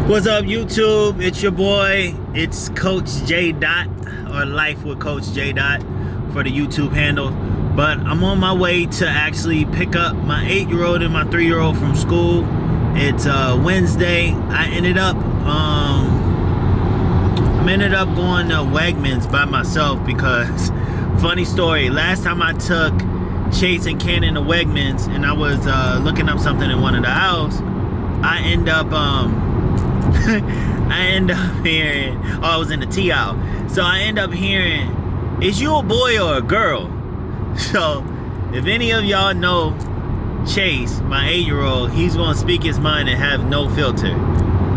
What's up, YouTube? It's your boy. It's Coach J Dot, or Life with Coach J Dot for the YouTube handle. But I'm on my way to actually pick up my 8-year-old and my 3-year-old from school. It's Wednesday. I ended up going to Wegmans by myself because, funny story, last time I took Chase and Cannon to Wegmans and I was looking up something in one of the aisles, I end up hearing, I was in the tea aisle, so I end up hearing, is you a boy or a girl? So if any of y'all know Chase, my 8-year-old, he's gonna speak his mind and have no filter.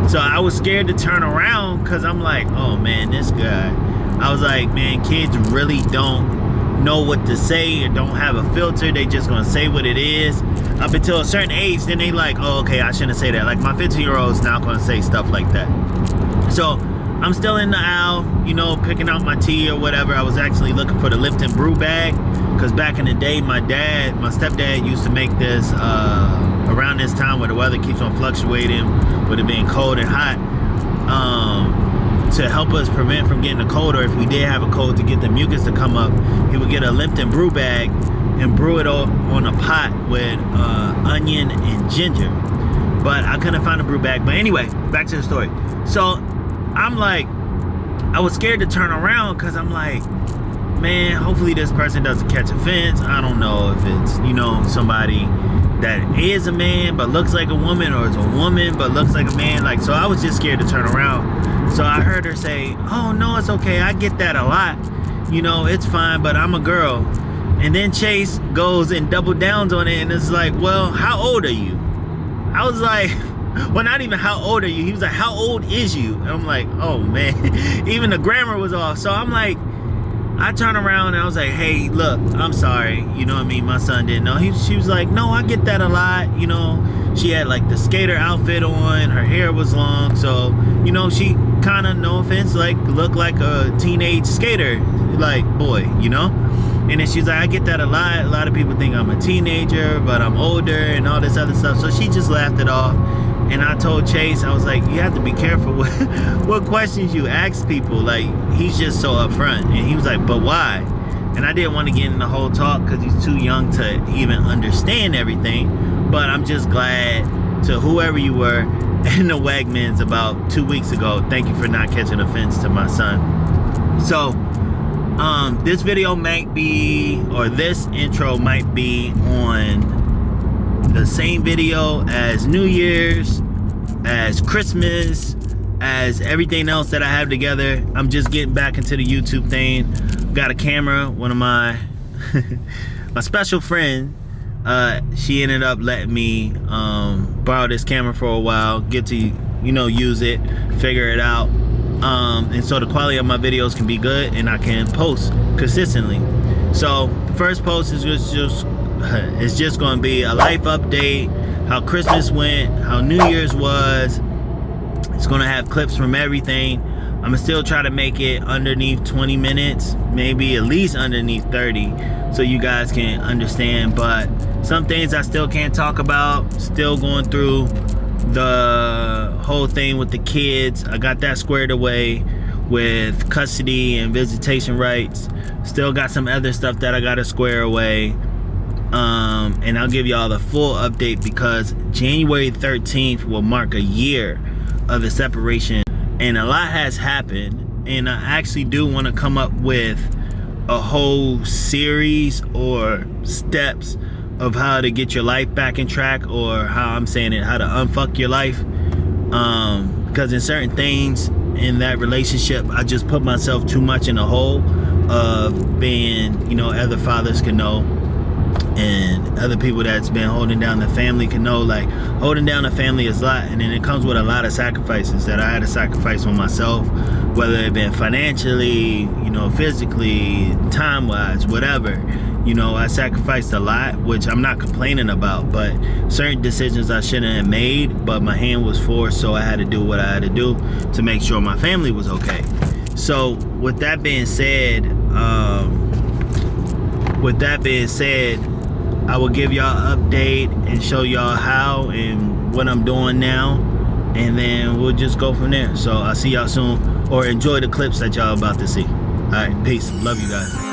So I was scared to turn around because I'm like, oh man, this guy. I was like, man, kids really don't know what to say or don't have a filter. They just gonna say what it is. Up until a certain age, then they like, oh, okay, I shouldn't say that. Like my 15-year-old is now gonna say stuff like that. So I'm still in the aisle, you know, picking out my tea or whatever. I was actually looking for the Lipton brew bag because back in the day, my stepdad used to make this around this time where the weather keeps on fluctuating, with it being cold and hot, to help us prevent from getting a cold, or if we did have a cold, to get the mucus to come up. He would get a Lipton brew bag and brew it on a pot with onion and ginger. But I couldn't find a brew bag. But anyway, back to the story. So I'm like, I was scared to turn around because I'm like, man, hopefully this person doesn't catch offense. I don't know if it's, you know, somebody that is a man but looks like a woman, or it's a woman but looks like a man. Like, so I was just scared to turn around. So I heard her say, oh no, it's okay, I get that a lot, you know, it's fine, but I'm a girl. And then Chase goes and double downs on it and it's like, well, how old are you? I was like, well, not even how old are you? He was like, how old is you? And I'm like, oh man, even the grammar was off. So I'm like, I turned around and I was like, hey, look, I'm sorry. You know what I mean? My son didn't know. She was like, no, I get that a lot. You know, she had like the skater outfit on. Her hair was long. So, you know, she kind of, no offense, like looked like a teenage skater, like boy, you know? And then she's like, I get that a lot. A lot of people think I'm a teenager, but I'm older and all this other stuff. So she just laughed it off. And I told Chase, I was like, you have to be careful what questions you ask people. Like, he's just so upfront. And he was like, but why? And I didn't want to get in the whole talk because he's too young to even understand everything. But I'm just glad, to whoever you were in the Wegmans about 2 weeks ago, thank you for not catching offense to my son. So, this video might be, or this intro might be on the same video as New Year's, as Christmas, as everything else that I have together. I'm just getting back into the YouTube thing. Got a camera. One of my my special friend, she ended up letting me borrow this camera for a while, get to, you know, use it, figure it out, and so the quality of my videos can be good and I can post consistently. So the first post is just going to be a life update, how Christmas went, how New Year's was. It's going to have clips from everything. I'm going to still try to make it underneath 20 minutes, maybe at least underneath 30, so you guys can understand. But some things I still can't talk about. Still going through the whole thing with the kids. I got that squared away with custody and visitation rights. Still got some other stuff that I got to square away. And I'll give y'all the full update because January 13th will mark a year of the separation, and a lot has happened. And I actually do want to come up with a whole series or steps of how to get your life back in track, or how I'm saying it, how to unfuck your life. Because in certain things in that relationship, I just put myself too much in a hole of being, you know, other fathers can know, and other people that's been holding down the family can know, like, holding down the family is a lot, and then it comes with a lot of sacrifices that I had to sacrifice on myself, whether it been financially, you know, physically, time-wise, whatever. You know, I sacrificed a lot, which I'm not complaining about, but certain decisions I shouldn't have made, but my hand was forced, so I had to do what I had to do to make sure my family was okay. So with that being said, I will give y'all an update and show y'all how and what I'm doing now. and then we'll just go from there. So I'll see y'all soon, or enjoy the clips that y'all about to see. All right, peace. Love you guys.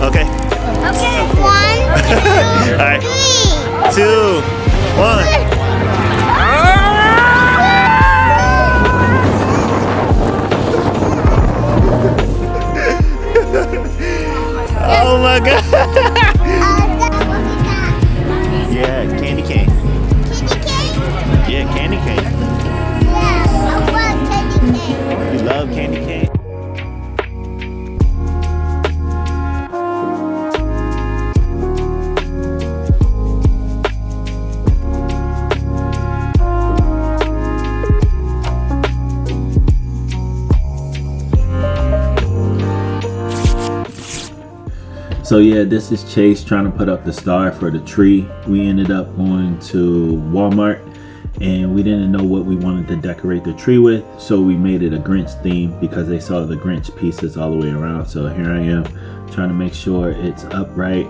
Okay. Okay, 1, 2, Alright. 3. 2, 1. Oh my god. Yeah, candy cane. Yeah, candy cane. You love candy cane? So yeah, this is Chase trying to put up the star for the tree. We ended up going to Walmart and we didn't know what we wanted to decorate the tree with, so we made it a Grinch theme because they saw the Grinch pieces all the way around. So here I am trying to make sure it's upright,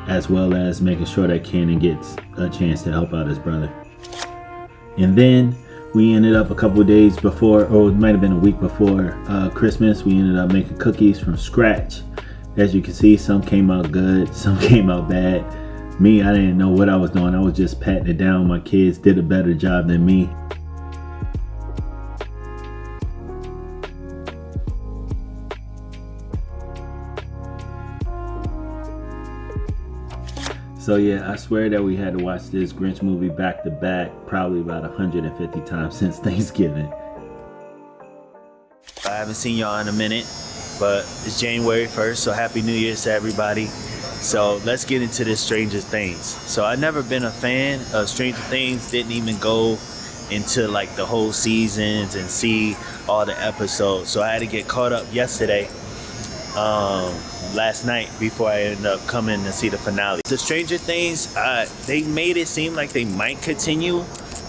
as well as making sure that Cannon gets a chance to help out his brother. And then we ended up a couple of days before, or it might have been a week before Christmas, we ended up making cookies from scratch. As you can see, some came out good, some came out bad. Me, I didn't know what I was doing. I was just patting it down. My kids did a better job than me. So yeah, I swear that we had to watch this Grinch movie back to back probably about 150 times since Thanksgiving. I haven't seen y'all in a minute, but it's January 1st, so Happy New Year's to everybody. So let's get into this Stranger Things. So I've never been a fan of Stranger Things, didn't even go into like the whole seasons and see all the episodes. So I had to get caught up yesterday, last night, before I ended up coming to see the finale. The Stranger Things, they made it seem like they might continue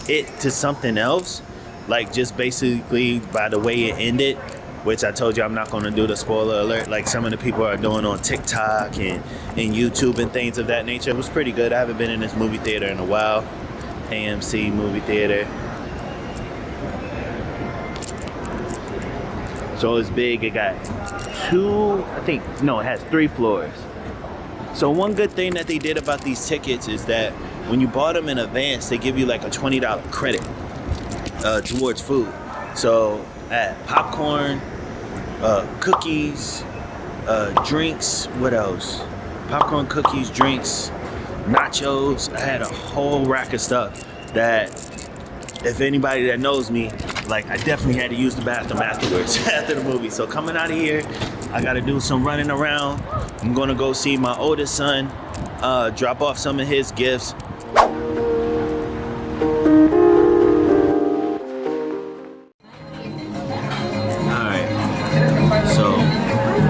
it to something else, like just basically by the way it ended, which I told you I'm not going to do the spoiler alert like some of the people are doing on TikTok and YouTube and things of that nature. It was pretty good. I haven't been in this movie theater in a while. AMC movie theater. So it's big. It got it has 3 floors. So one good thing that they did about these tickets is that when you bought them in advance, they give you like a $20 credit towards food. So at popcorn, cookies, drinks, what else? Popcorn, cookies, drinks, nachos. I had a whole rack of stuff that, if anybody that knows me, like I definitely had to use the bathroom afterwards, after the movie. So coming out of here, I gotta do some running around. I'm gonna go see my oldest son, drop off some of his gifts.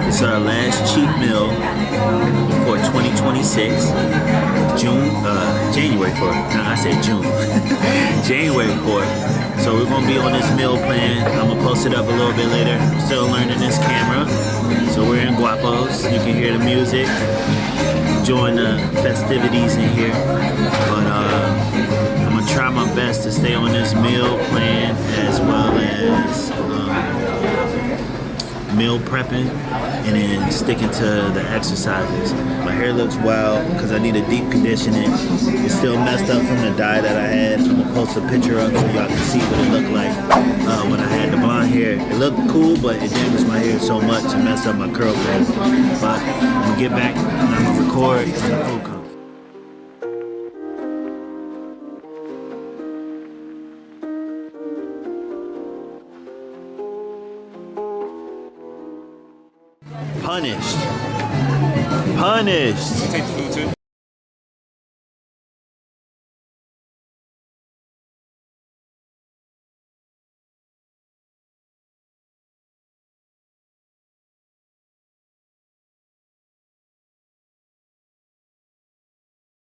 It's our last cheat meal for 2026, January 4th. No, I said June. January 4th. So we're gonna be on this meal plan. I'm gonna post it up a little bit later. I'm still learning this camera. So we're in Guapos. You can hear the music. Enjoying the festivities in here. But I'm gonna try my best to stay on this meal plan, as well as meal prepping, and then sticking to the exercises. My hair looks wild because I need a deep conditioning. It's still messed up from the dye that I had. I'm gonna post a picture up so y'all can see what it looked like when I had the blonde hair. It looked cool, but it damaged my hair so much it messed up my curl pattern. But I'm gonna get back and I'm gonna record when the food comes. Punished.